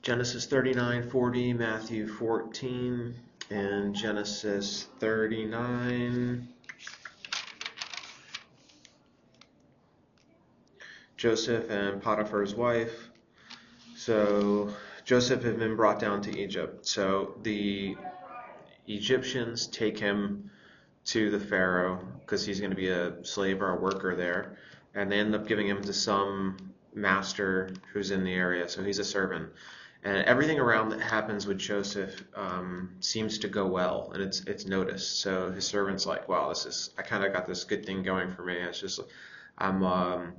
Genesis 39:40, Matthew 14, and Genesis 39. Joseph and Potiphar's wife. So Joseph had been brought down to Egypt. So the Egyptians take him to the Pharaoh because he's going to be a slave or a worker there. And they end up giving him to some master who's in the area. So he's a servant. And everything around that happens with Joseph seems to go well, and it's noticed. So his servant's like, "Wow, I kind of got this good thing going for me. It's just I'm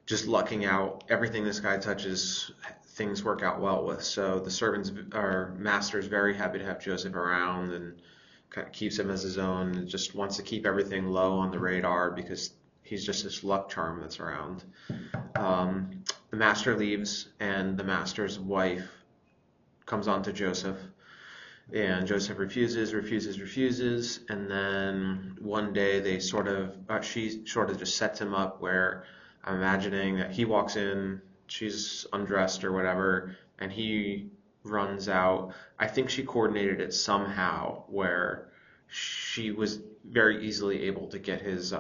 just lucking out. Everything this guy touches, things work out well with." So the servants or master's very happy to have Joseph around and kind of keeps him as his own. And just wants to keep everything low on the radar because he's just this luck charm that's around. The master leaves, and the master's wife comes on to Joseph, and Joseph refuses, and then one day she sort of just sets him up where I'm imagining that he walks in, she's undressed or whatever, and he runs out. I think she coordinated it somehow where she was very easily able to get his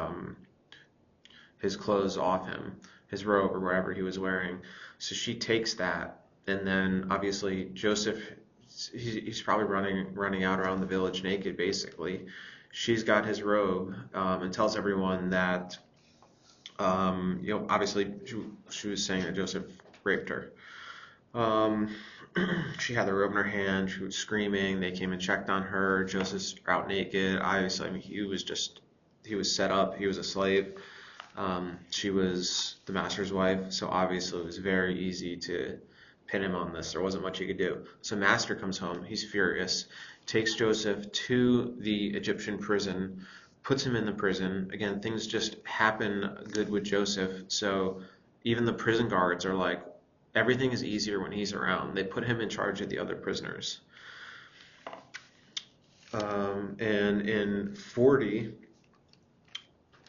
clothes off him, his robe or whatever he was wearing. So she takes that, and then obviously Joseph, he's probably running out around the village naked, basically. She's got his robe and tells everyone that, obviously she was saying that Joseph raped her. She had the robe in her hand. She was screaming. They came and checked on her. Joseph's out naked. Obviously, I mean, he was set up. He was a slave. She was the master's wife, so obviously it was very easy to pin him on this. There wasn't much he could do. So master comes home. He's furious. Takes Joseph to the Egyptian prison, puts him in the prison. Again, things just happen good with Joseph. So even the prison guards are like, everything is easier when he's around. They put him in charge of the other prisoners. And in 40,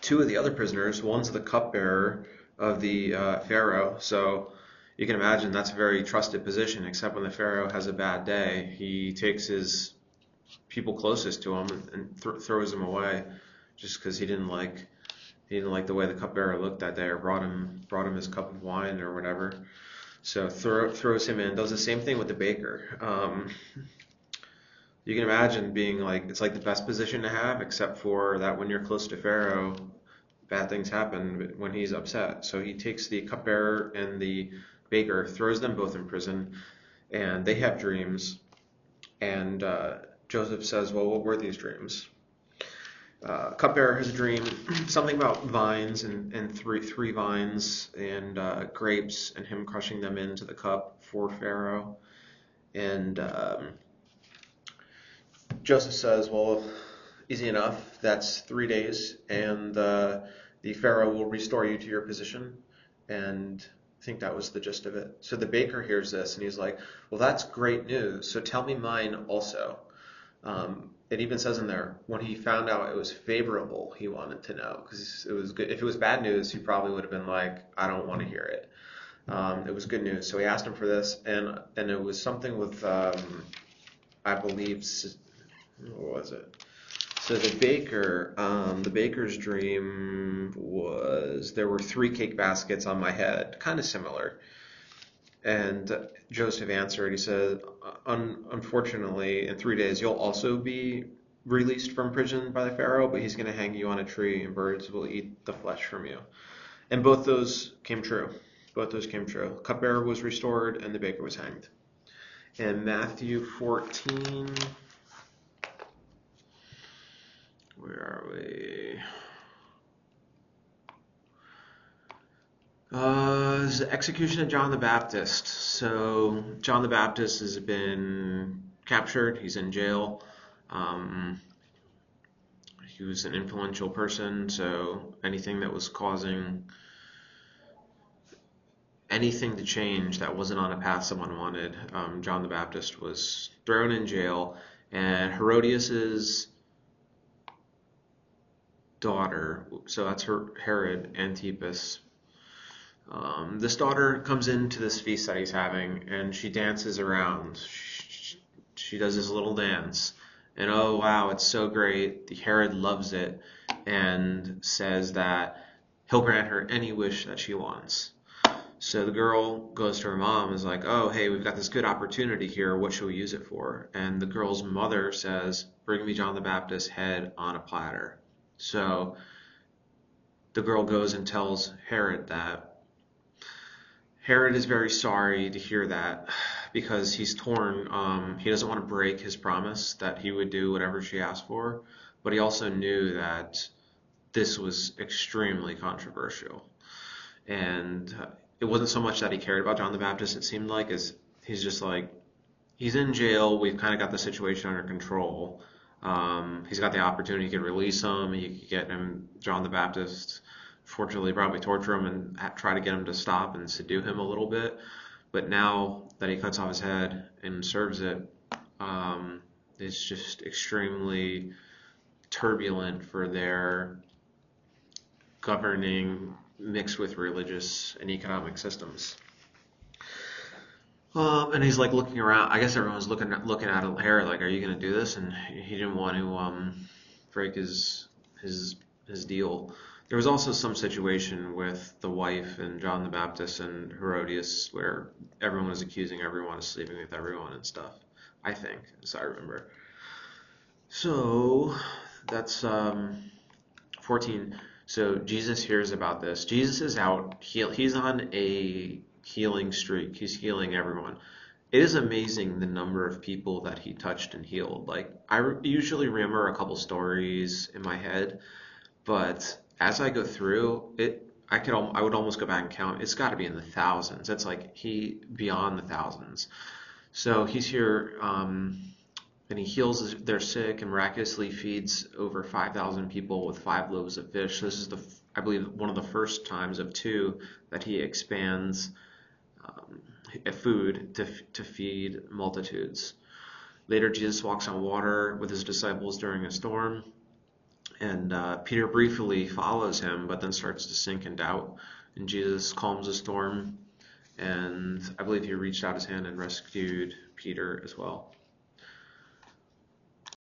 two of the other prisoners, one's the cupbearer of the Pharaoh, so you can imagine that's a very trusted position, except when the Pharaoh has a bad day, he takes his people closest to him and throws them away just because he didn't like the way the cupbearer looked that day, or brought him his cup of wine or whatever. So throws him in. Does the same thing with the baker. You can imagine being like, it's like the best position to have, except for that when you're close to Pharaoh, bad things happen when he's upset. So he takes the cupbearer and the baker, throws them both in prison, and they have dreams. And Joseph says, "Well, what were these dreams?" Cupbearer has a dream, something about vines and three vines and grapes, and him crushing them into the cup for Pharaoh. And Joseph says, "Well, easy enough. That's 3 days, and the Pharaoh will restore you to your position." And I think that was the gist of it. So the baker hears this, and he's like, "Well, that's great news. So tell me mine also." It even says in there, when he found out it was favorable, he wanted to know, because it was good. If it was bad news, he probably would have been like, "I don't want to hear it." It was good news, so he asked him for this, and it was something with, I believe, what was it? So the baker's dream was there were 3 cake baskets on my head, kind of similar. And Joseph answered, he said, "Unfortunately, in 3 days you'll also be released from prison by the Pharaoh, but he's going to hang you on a tree and birds will eat the flesh from you." And both those came true. Both those came true. Cupbearer was restored and the baker was hanged. And Matthew 14, where are we? It's the execution of John the Baptist. So John the Baptist has been captured. He's in jail. He was an influential person, so anything that was causing anything to change that wasn't on a path someone wanted, John the Baptist was thrown in jail. And Herodias's daughter, so that's Herod Antipas, This daughter comes into this feast that he's having, and she dances around. She does this little dance, and oh wow, it's so great. The Herod loves it and says that he'll grant her any wish that she wants. So the girl goes to her mom and is like, oh, hey, we've got this good opportunity here. What should we use it for? And the girl's mother says, bring me John the Baptist's head on a platter. So the girl goes and tells Herod that. Herod is very sorry to hear that because he's torn. He doesn't want to break his promise that he would do whatever she asked for, but he also knew that this was extremely controversial. And it wasn't so much that he cared about John the Baptist, it seemed like, as he's just like, he's in jail. We've kind of got the situation under control. He's got the opportunity. He could release him. He could get him, John the Baptist, fortunately, probably torture him and try to get him to stop and subdue him a little bit. But now that he cuts off his head and serves it, it's just extremely turbulent for their governing mixed with religious and economic systems. And he's like looking around. I guess everyone's looking at Herod like, "Are you going to do this?" And he didn't want to break his deal. There was also some situation with the wife and John the Baptist and Herodias where everyone was accusing everyone of sleeping with everyone and stuff. I think, as I remember. So that's 14. So Jesus hears about this. Jesus is out. He's on a healing streak. He's healing everyone. It is amazing the number of people that he touched and healed. Like, I usually remember a couple stories in my head, but as I go through it, I would almost go back and count. It's got to be in the thousands. It's like beyond the thousands. So he's here, and he heals their sick and miraculously feeds over 5,000 people with 5 loaves of fish. So this is I believe, one of the first times of 2 that he expands food to feed multitudes. Later, Jesus walks on water with his disciples during a storm, and Peter briefly follows him, but then starts to sink in doubt. And Jesus calms the storm, and I believe he reached out his hand and rescued Peter as well.